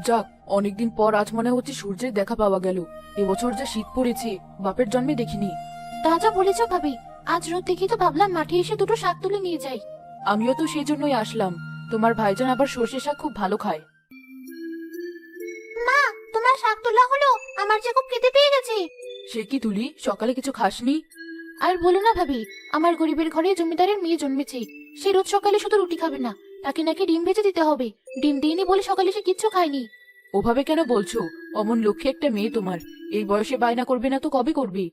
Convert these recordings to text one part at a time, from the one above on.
যাক, অনেকদিন পর আজ মনে হচ্ছে সূর্যের দেখা পাওয়া গেল। এবছর যা শীত পড়েছে, বাপের জন্মে দেখিনি। তা যা বলেছ ভাবি, আজ রোদ দেখি তো ভাবলাম মাঠে এসে দুটো শাক তুলে নিয়ে যাই। আমিও তো সেই জন্যই আসলাম। তোমার ভাইজান আবার সর্ষে শাক খুব ভালো খায়। মা, তোমার শাক তোলা হলো? আমার যে খুব খিদে পেয়ে গেছে। সে কি তুলি, সকালে কিছু খাসনি? আর বলো না ভাবি, আমার গরিবের ঘরে জমিদারের মেয়ে জন্মেছে। সে রোজ সকালে শুধু রুটি খাবে না, তাকে নাকি ডিম ভেজে দিতে হবে। ডিম দিইনি বলে সকালে সে কিচ্ছু খায়নি। ওভাবে কেন বলছো? অমন লক্ষ্যে একটা মেয়ে তোমার, এই বয়সে বায়না করবে না তো কবে করবে?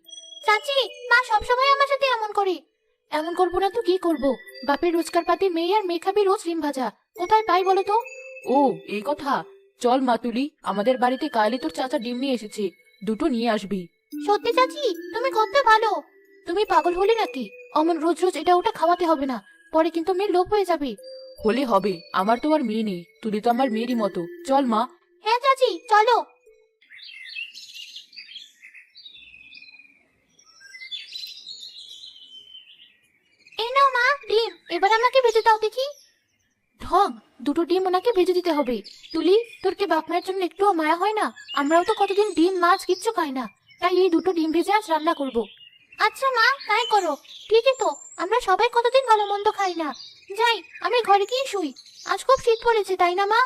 চাচি, মা সবসময় আমার সাথে এমন করে। এমন করবো না তো কি করব? বাপের রোজগার পাতি মেয়ে, আর মেয়ে খাবে রোজ ডিম ভাজা। কোথায় পাই বলো তো? ও, এই কথা। চল মা তুলি, আমাদের বাড়িতে কালই তোর চাচা ডিম নিয়ে এসেছে, দুটো নিয়ে আসবি। সত্যি চাচি, তুমি কত ভালো। তুমি পাগল হলে নাকি? অমন রোজ রোজ এটা ওটা খাওয়াতে হবে না, পরে কিন্তু মেয়ের লোভ হয়ে যাবে। হলে হবে, আমার তো আর মেয়ে নেই, তুলি তো আমার মেয়েরই মতো। চল মা। হ্যাঁ চাচি, চলো। এই নাও মা ডিম, এবার আমাকে ভেজে দাও দেখি। ঢং, দুটো ডিম ওনাকে ভেজে দিতে হবে। তুলি, তোর কি বাপ মায়ের জন্য একটুও মায়া হয় না? আমরাও তো কতদিন ডিম মাছ কিচ্ছু খাই না, তাই এই দুটো ডিম ভেজে আজ রান্না করব। আচ্ছা মা, তাই করো। ঠিকই তো, আমরা সবাই কতদিন ভালো মন্দ খাই না। যাই, আমি ঘরে গিয়ে শুই। আজ খুব শীত পড়েছে, তাই না মা?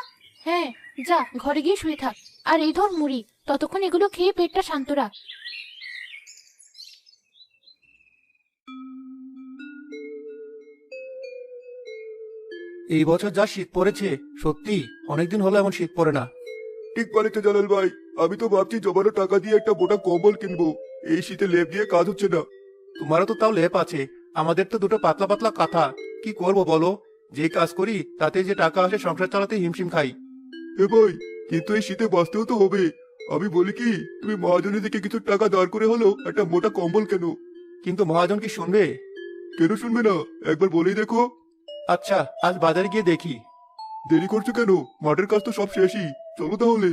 হ্যাঁ, যা ঘরে গিয়ে শুয়ে থাক। আর এই ধর মুড়ি, ততক্ষণ এগুলো খেয়ে পেটটা শান্ত রাখ। এই বছর যা শীত পড়েছে, সত্যি অনেকদিন হলো এমন শীত পড়ে না। ঠিক বলেছো জালাল ভাই। আমি তো ভাবছি জমানো টাকা দিয়ে একটা মোটা কম্বল কিনবো। এই শীতে লেপ দিয়ে কাজ হচ্ছে না। তোমারও তো তাও লেপ আছে, আমাদের তো দুটো পাতলা পাতলা কাঁথা। কি করব বলো? যে কাজ করি তাতে যে টাকা আসে সংসার চালাতে হিমশিম খাই। এ ভাই, কিন্তু এই শীতে বাঁচতেও তো হবে। আমি বলি কি, তুমি মহাজনের দিকে কিছু টাকা দাঁড় করে হলো একটা মোটা কম্বল কেন। কিন্তু মহাজন কি শুনবে? কেন শুনবে না, একবার বলেই দেখো। আচ্ছা, আজ বাজারে গিয়ে দেখি। দেরি করছো কেন? মাঠের কাজ তো সব শেষই, চলো তাহলে।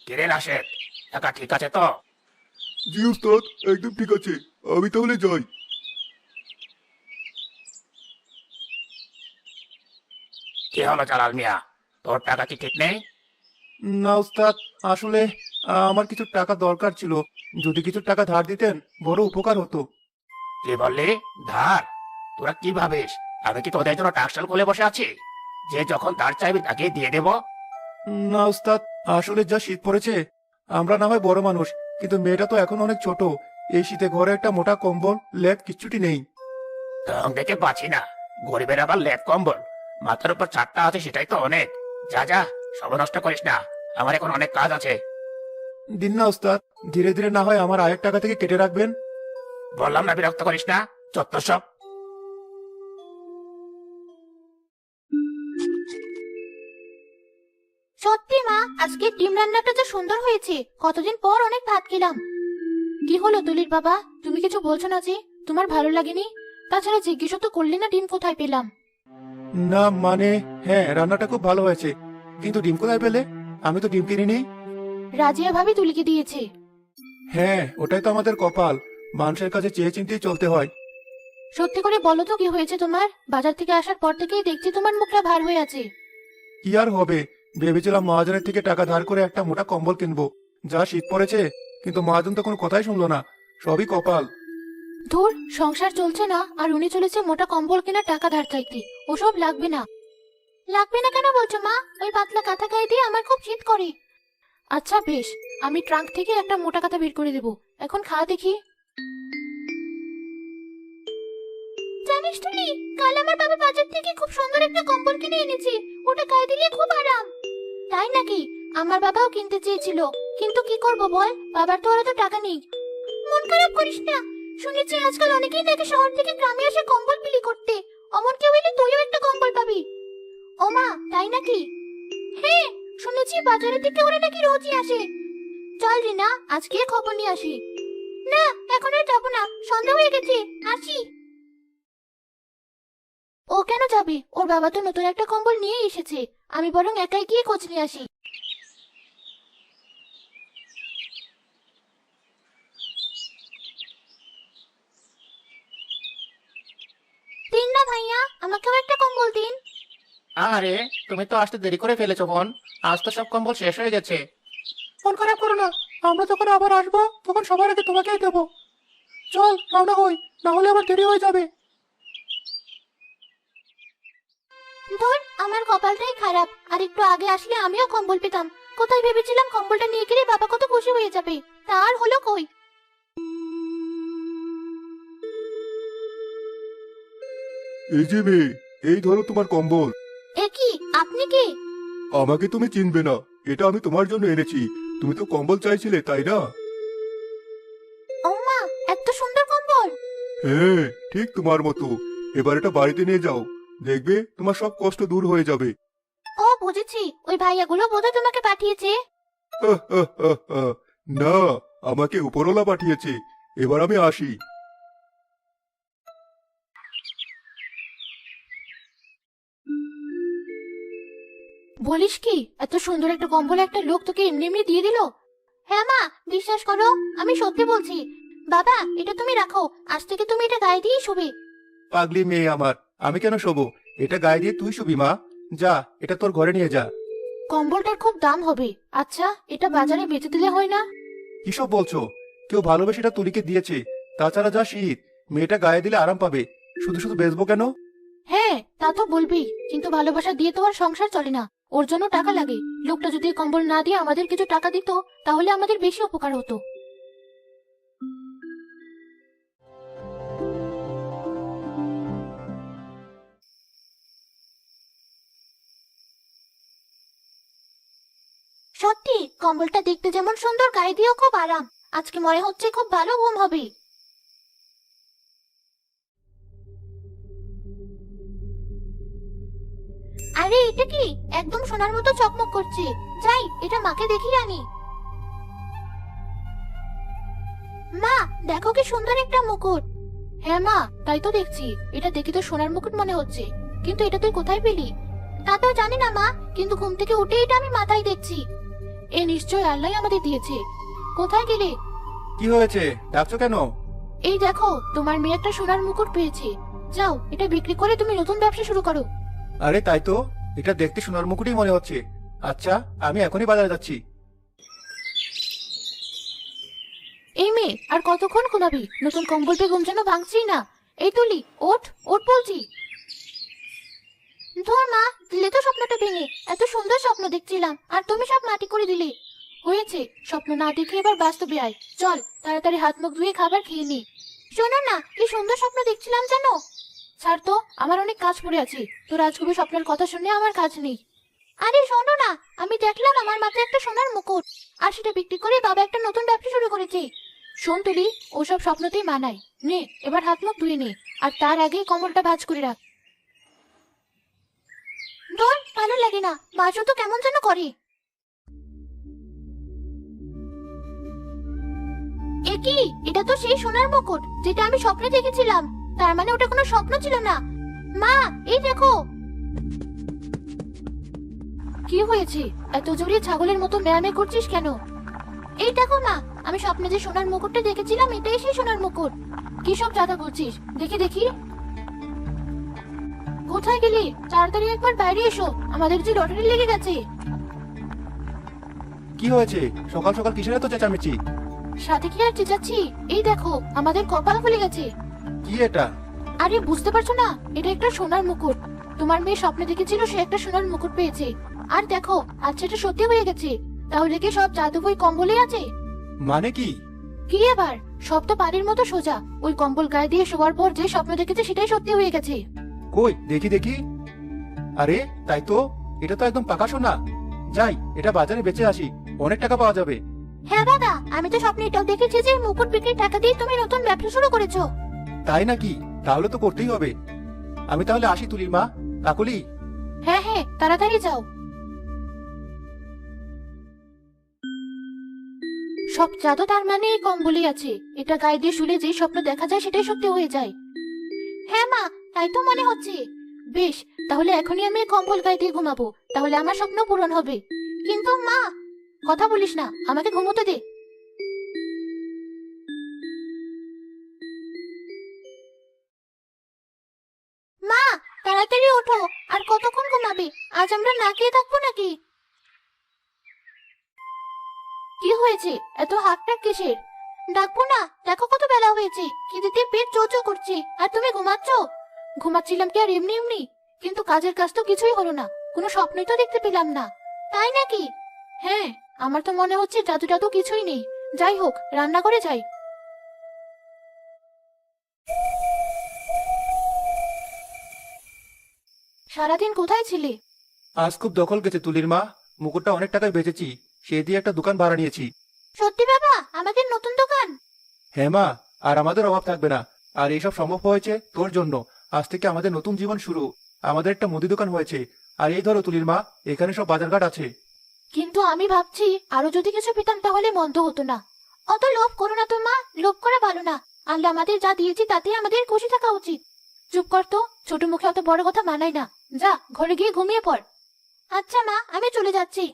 কিরে রাশেদ, টাকা ঠিক আছে তো? জি উস্তাদ, একদম ঠিক আছে। আমি তাহলে যাই। কি হলো জালাল মিয়া, তোর টাকা কি ঠিক নেই? না উস্তাদ, আসলে আমার কিছু টাকা দরকার ছিল। যদি কিছু টাকা ধার দিতেন বড় উপকার হতো। কি বললি? ধার? তোরা কি ভাবিস আমি কি তোদের জন্য টাকশাল খুলে বসে আছি? যে যখন ধার চাইবি তাকে দিয়ে দেবো? না উস্তাদ, আসলে যা শীত পড়েছে, আমরা না হয় বড় মানুষ, কিন্তু মেয়েটা তো এখন অনেক ছোট। এই শীতে ঘরে একটা মোটা কম্বল লেপ কিচ্ছুটি নেই। ঢং দেখে পাচ্ছি না, গরিবের আবার লেপ কম্বল? মাথার উপর ছাদটা আছে সেটাই তো অনেক। যা যা, সময় নষ্ট করিস না, আমার এখন অনেক কাজ আছে। দিন না উস্তাদ, ধীরে ধীরে না হয় আমার আয়ের টাকা থেকে কেটে রাখবেন। বললাম না বিরক্ত করিস না, চত্বর সব। সত্যি মা, আজকে ডিম রান্নাটা তো সুন্দর হয়েছে। কতদিন পর অনেক ভাত খেলাম। কি হলো তুলির বাবা, তুমি কিছু বলছো না যে? তোমার ভালো লাগেনি? তাছাড়া জিজ্ঞেসও তো করলে না ডিম কোথায় পেলাম। না মানে, হ্যাঁ রান্নাটা খুব ভালো হয়েছে, কিন্তু ডিম কোথায় পেলে? আমি তো ডিম কিনিনি। রাজিয়া ভাবি তুলিকে দিয়েছে। হ্যাঁ, ওটাই তো আমাদের কপাল, মানুষের কাছে চেয়ে চিন্তেই চলতে হয়। সত্যি করে বলো তো কি হয়েছে তোমার? বাজার থেকে আসার পর থেকেই দেখছি তোমার মুখটা ভার হয়ে আছে। কি আর হবে, ভেবেছিলাম মহাজনের থেকে টাকা ধার করে একটা মোটা কম্বল কিনবো। যা শীত পড়েছে, কিন্তু মহাজন তো কোনো কথাই শুনলো না। সবই কপাল। ধুর, সংসার চলছে না আর উনি চলেছে মোটা কম্বল কেনার টাকা ধার চাইতে। ওসব লাগবে না। লাগবে না কেন বলছো মা? ওই পাতলা কাঁথা গায়ে দিয়ে আমার খুব শীত করে। আচ্ছা বেশ, আমি ট্রাঙ্ক থেকে একটা মোটা কাঁথা বের করে দেবো। এখন খা দেখি। জানিস তুলি, কাল আমার বাবা বাজার থেকে খুব সুন্দর একটা কম্বল কিনে এনেছে। ওটা গায়ে দিলে খুব আরাম। তাই নাকি? আমার বাবাও কিনতে চেয়েছিল, কিন্তু কি করব বল, বাবার তো আর এত টাকা নেই। মন খারাপ করিস না, শুনেছি আজকাল অনেকেই নাকি শহর থেকে গ্রামে আসে কম্বল বিলি করতে। অমন কেউ এলে তুইও একটা কম্বল পাবি। ও মা, তাই নাকি? হ্যাঁ, শুনেছি বাজারের থেকে ওরা নাকি রোজই আসে। চল রিনা, আজকে খবর নিয়ে আসি। না, এখন আর যাবো না, সন্ধ্যা হয়ে গেছে। আসি। ও কেন যাবে? ওর বাবা তো নতুন একটা কম্বল নিয়ে এসেছে। আমি বরং একাই গিয়ে খোঁজ নিয়ে আসি। তিন না ভাইয়া, আমাকেও একটা কম্বল দিন। আরে তুমি তো আসতে দেরি করে ফেলেছো বোন, আজ তো সব কম্বল শেষ হয়ে গেছে। মন খারাপ করো না, আমরা যখন আবার আসবো তখন সবার আগে তোমাকেই দেবো। চল রওনা হই, না হলে আবার দেরি হয়ে যাবে। ধর, আমার কপালটাই খারাপ। আর একটু আগে আসলে আমিও কম্বল পেতাম। কোথায় ভেবেছিলাম কম্বলটা নিয়ে গেলে বাবা কত খুশি হয়ে যাবে, তা আর হলো কই। এই যে মেয়ে, এই ধরো তোমার কম্বল। এ কি, আপনি কি? আমাকে তুমি চিনবে না, এটা আমি তোমার জন্য এনেছি। তুমি তো কম্বল চাইছিলে, তাই না? ও মা, এত সুন্দর কম্বল! হ্যাঁ, ঠিক তোমার মতো। এবার এটা বাড়িতে নিয়ে যাও, দেখবে তোমার সব কষ্ট দূর হয়ে যাবে। ও বুঝেছি, ওই ভাইয়াগুলো বোধহয় তোমাকে পাঠিয়েছে। না, আমাকে উপরওয়ালা পাঠিয়েছে। এবার আমি আসি। বলিস কি, এত সুন্দর একটা কম্বল একটা লোক তোকে এমনি এমনি দিয়ে দিল? হ্যাঁ মা, বিশ্বাস করো, আমি সত্যি বলছি। বাবা, এটা তুমি রাখো, আজ থেকে তুমি এটা গায়ে দিয়ে শুবে। পাগলি মেয়ে আমার, আমি কেন শোবো? এটা গায়ে দিয়ে তুই শুবি মা। যা, এটা তোর ঘরে নিয়ে যা। কম্বলটার খুব দাম হবে। আচ্ছা, এটা বাজারে বেচে দিলে হয় না? কিসব বলছো? কেউ ভালোবেসে এটা তুলিকে দিয়েছে। তাছাড়া যা শীত, মেয়েটা গায়ে দিলে আরাম পাবে। শুধু শুধু বেচবো কেন? হ্যাঁ, তা তো বলবি, কিন্তু ভালোবাসা দিয়ে তো আর সংসার চলে না। ওর জন্য টাকা লাগে। লোকটা যদি এই কম্বল না দিয়ে আমাদের কিছু টাকা দিত, তাহলে আমাদের বেশি উপকার হতো। সত্যি কম্বলটা দেখতে যেমন সুন্দর, গায়ে দিয়েও খুব আরাম। আজকে মনে হচ্ছে খুব ভালো ঘুম হবে। আরে এটা কি, একদম সোনার মতো চকমক করছে। যাই, এটা মাকে দেখিয়ে আনি। মা, দেখো কি সুন্দর একটা মুকুট। হ্যাঁ মা, তাই তো দেখছি। এটা দেখে তো সোনার মুকুট মনে হচ্ছে, কিন্তু এটা তুই কোথায় পেলি? তা তো জানি না মা, কিন্তু ঘুম থেকে উঠে এটা আমি মাথায় দেখছি। এ নিশ্চয় আল্লাহ আমাদের দিয়েছে। কোথায় গেলে? কি হয়েছে, ডাকছো কেন? এই দেখো, তোমার মেয়ে একটা সোনার মুকুট পেয়েছে। যাও, এটা বিক্রি করে তুমি নতুন ব্যবসা শুরু করো। আরে তাই তো, এটা দেখতে সোনার মুকুটই মনে হচ্ছে। আচ্ছা, আমি এখনই বাজারে যাচ্ছি। এই মেয়ে, আর কতক্ষণ ঘুমাবি? নতুন কম্বল পেয়ে ঘুম যেন ভাঙছি না। এই তুলি, ওঠ ওঠ বলছি। ধর মা, দিলে তো স্বপ্নটা ভেঙে। এত সুন্দর স্বপ্ন দেখছিলাম, আর তুমি সব মাটি করে দিলে। হয়েছে, স্বপ্ন না দেখে এবার বাস্তবে আয়। চল, তাড়াতাড়ি হাত মুখ ধুয়ে খাবার খেয়ে নি। শোনো না, কি সুন্দর স্বপ্ন দেখছিলাম জানো? ছাড় তো, আমার অনেক কাজ পড়ে আছে। তোর আজগুবি স্বপ্নের কথা শুনে আমার কাজ নেই। আরে শোনো না, আমি দেখলাম আমার মাথায় একটা সোনার মুকুট, আর সেটা বিক্রি করে বাবা একটা নতুন ব্যবসা শুরু করেছে। শোন তুলি, ওসব স্বপ্নতেই মানায়। নে, এবার হাত মুখ ধুয়ে নে, আর তার আগে কম্বলটা ভাঁজ করে রাখ। ধর, ভালো লাগে না, মাছও তো কেমন যেন করে। এ কি, এটা তো সেই সোনার মুকুট যেটা আমি স্বপ্নে দেখেছিলাম। তার মানে ওটা কোনো স্বপ্ন ছিল না। মা, এই দেখো। কি হয়েছে? এত জোরে ছাগলের মতো মেয়ামে করছিস কেন? এই দেখো মা, আমি স্বপ্নে যে সোনার মুকুটটা দেখেছিলাম, এটাই সেই সোনার মুকুট। কি সব জাদা বলছিস? দেখি দেখি। কোথায় গেলি? তাড়াতাড়ি একবার বাইরে এসো, আমাদের যে লটারি লেগে গেছে। কি হয়েছে? সকাল সকাল কিসের এত চেঁচামেচি? সাথে কি আর চেঁচাচ্ছি? এই দেখো, আমাদের কপাল খুলে গেছে। কি এটা? আরে বুঝতে পারছো না? এটা একটা সোনার মুকুট। তোমার মেয়ে স্বপ্নে দেখেছিল সে একটা সোনার মুকুট পেয়েছে। আর দেখো, আজ সেটা সত্যি হয়ে গেছে। তাহলে কি সব জাদু ওই কম্বলেই আছে? মানে কি? কি এবার? সব তো পানির মতো সোজা। ওই কম্বল গায়ে দিয়ে শোয়ার পর যে স্বপ্ন দেখেছে সেটাই সত্যি হয়ে গেছে। কই দেখি দেখি। আরে তাই তো, এটা তো একদম পাকা সোনা। যাই, এটা বাজারে বেচে আসি, অনেক টাকা পাওয়া যাবে। হ্যাঁ দাদা, আমি তো স্বপ্নে এটাও দেখেছি যে মুকুট বিক্রির টাকা দিয়ে তুমি নতুন ব্যবসা শুরু করেছো। তাই নাকি? তাহলে তো করতেই হবে। আমি তাহলে আসি তুলির মা। কাকুলি। হ্যাঁ হ্যাঁ, তাড়াতাড়ি যাও। সব জাদু তার মানে এই কম্বলই আছে। এটা গায়ে দিয়ে শুলে যে স্বপ্ন দেখা যায় সেটাই সত্যি হয়ে যায়। হ্যাঁ মা, তাই তো মনে হচ্ছে। বেশ, তাহলে এখনই আমি এই কম্বল গায়ে দিয়ে ঘুমাবো, তাহলে আমার স্বপ্ন পূরণ হবে। কিন্তু মা, কথা বলিস না, আমাকে ঘুমোতে দে। মা, তাড়াতাড়ি আজ আমরা না খেয়ে থাকবো নাকি? কি হয়েছে, এত হাঁকটাক কিসের? ডাকবো না, দেখো কত বেলা হয়েছে, খিদেতে পেট চোচো করছে, আর তুমি ঘুমাচ্ছ। ঘুমাচ্ছিলাম কি আর এমনি এমনি? কিন্তু কাজের কাজ তো কিছুই হলো না, কোনো স্বপ্নই তো দেখতে পেলাম না। তাই নাকি? হ্যাঁ, আমার তো মনে হচ্ছে জাদু টাদু কিছুই নেই। যাই হোক, রান্না করে যাই। সারাদিন কোথায় ছিলে? আজ খুব দখল গেছে তুলির মা। মুকুটটা অনেক টাকায় বেচেছি, সেই দিয়ে একটা দোকান ভাড়া নিয়েছি। সত্যি বাবা, আমাদের নতুন দোকান? হ্যাঁ মা, আর আমাদের অভাব থাকবে না। আর এইসব সম্ভব হয়েছে তোর জন্য। আজ থেকে আমাদের নতুন জীবন শুরু। আমাদের একটা মুদি দোকান হয়েছে। আর এই ধরো তুলির মা, এখানে সব বাজারঘাট আছে। কিন্তু আমি ভাবছি আরো যদি কিছু পেতাম তাহলে মন্দ হতো না। অত লোভ করো না তো মা, লোভ করা ভালো না। আল্লাহ আমাদের যা দিয়েছি তাতে আমাদের খুশি থাকা উচিত। চুপ কর তো, ছোট মুখে অত বড় কথা মানাই না। যা, ঘরে গিয়ে ঘুমিয়ে পড়। আচ্ছা মা, আমি চলে যাচ্ছি।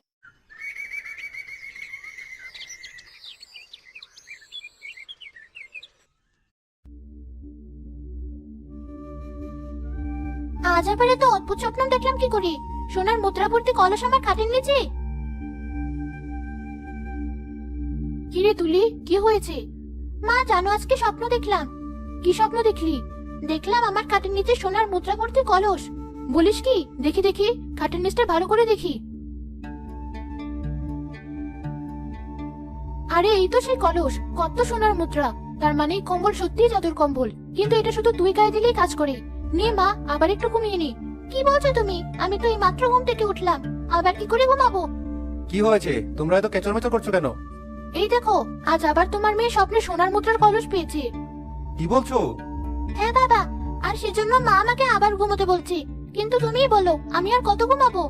আজ আবার এত অদ্ভুত স্বপ্ন দেখলাম কি করে? সোনার মুদ্রা ভর্তি কলস আমার খাটের নিচে। কিরে তুলি, কি হয়েছে? মা জানো আজকে স্বপ্ন দেখলাম। কি স্বপ্ন দেখলি? দেখলাম আমার খাটের নিচে সোনার মুদ্রা ভর্তি কলস। বলিস কি? দেখি দেখি, খাটের নিচটা ভালো করে দেখি। আরে এই তো সেই কলস, কত সোনার মুদ্রা। তার মানে এই কম্বল সত্যিই জাদুর কম্বল। কিন্তু এটা শুধু তুই গায়ে দিলেই কাজ করে। নে মা, আবার একটু ঘুমিয়ে নি। কি বলছো তুমি? আমি তো এই মাত্র ঘুম থেকে উঠলাম, আবার কি করে ঘুমাবো? কি হয়েছে? তোমরা এত কেচরমেচর করছো কেন? এই দেখো, আজ আবার তোমার মেয়ে স্বপ্নে সোনার মুদ্রার কলস পেয়েছে। কি বলছো? হ্যাঁ বাবা, আর সেজন্য মা আমাকে আবার ঘুমোতে বলছে। কিন্তু তুমিই বলো, আমি আর কত ঘুমাবো?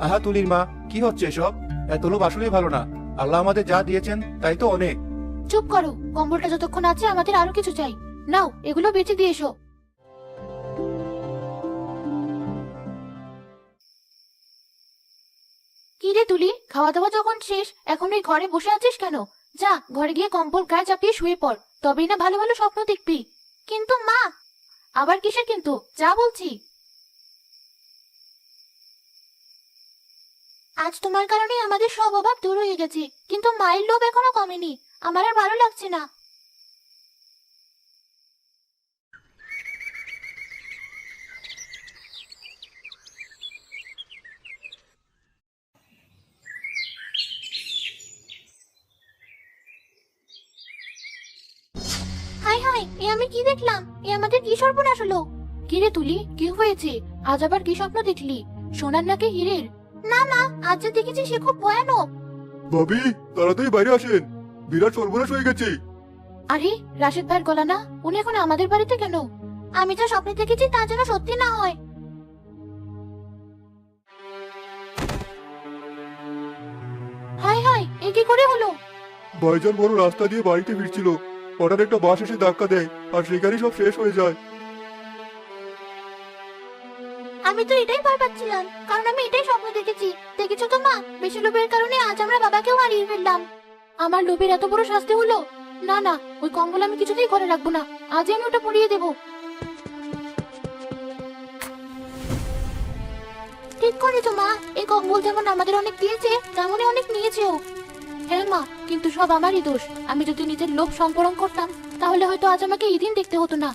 আহা তুলির মা, কি হচ্ছে এসব? এত লোভ আসলেই ভালো না। আল্লাহ আমাদের যা দিয়েছেন তাই তো অনেক। চুপ করো, কম্বলটা যতক্ষণ আছে আমাদের আরো কিছু চাই। নাও, এগুলো বেঁচে দিয়ে এসো। কি রে তুলি, খাওয়া দাওয়া যখন শেষ, এখন এই ঘরে বসে আছিস কেন? যা, ঘরে গিয়ে কম্বল গায়ে চাপিয়ে শুয়ে পড়, তবেই না ভালো ভালো স্বপ্ন দেখবি। কিন্তু মা। আবার কিসের কিন্তু? যা বলছি। আজ তোমার কারণে আমাদের সব অভাব দূর হয়ে গেছে, কিন্তু মায়ের লোভ এখনো কমেনি। আমার আর ভালো লাগছে না। হাই হাই, এ আমি কি দেখলাম? এ আমাদের কি সর্বনাশ হলো? কি রে তুলি, কি হয়েছে? আজ আবার কি স্বপ্ন দেখলি? সোনার নাকি হীরের? না মা, আজ যা দেখেছি সে খুব ভয়ানক। ভাবি, তাড়াতাড়ি বাইরে আসেন, বিরাট সর্বনাশ হয়ে গেছে। আরে, রাশেদ ভাইয়ের গলা না? উনি এখন আমাদের বাড়িতে কেন? আমি যা স্বপ্নে দেখেছি তা যেন সত্যি না হয়। হাই হাই, এ কি করে হলো? ভাইজান বড় রাস্তা দিয়ে বাড়িতে ফিরছিল, হঠাৎ একটা বাস এসে ধাক্কা দেয়, আর সেখানেই সব শেষ হয়ে যায়। আমি তো এটাই ভয় পাচ্ছিলাম, কারণ আমি এটাই স্বপ্ন দেখেছি। দেখেছো তো মা, বেশি লোভের কারণে আজ আমরা বাবাকেও হারিয়ে ফেললাম। আমার লোভের এত বড় শাস্তি হলো? না না, ওই কম্বল আমি কিছুতেই ঘরে রাখবো না। আজই আমি ওটা পরিয়ে দেবো। ঠিক করেছো মা, এই কম্বল যেমন আমাদের অনেক দিয়েছে, তেমনই অনেক নিয়েছেও। হ্যাঁ মা, কিন্তু সব আমারই দোষ। আমি যদি নিজের লোভ সম্পূরণ করতাম, তাহলে হয়তো আজ আমাকে এই দিন দেখতে হতো না।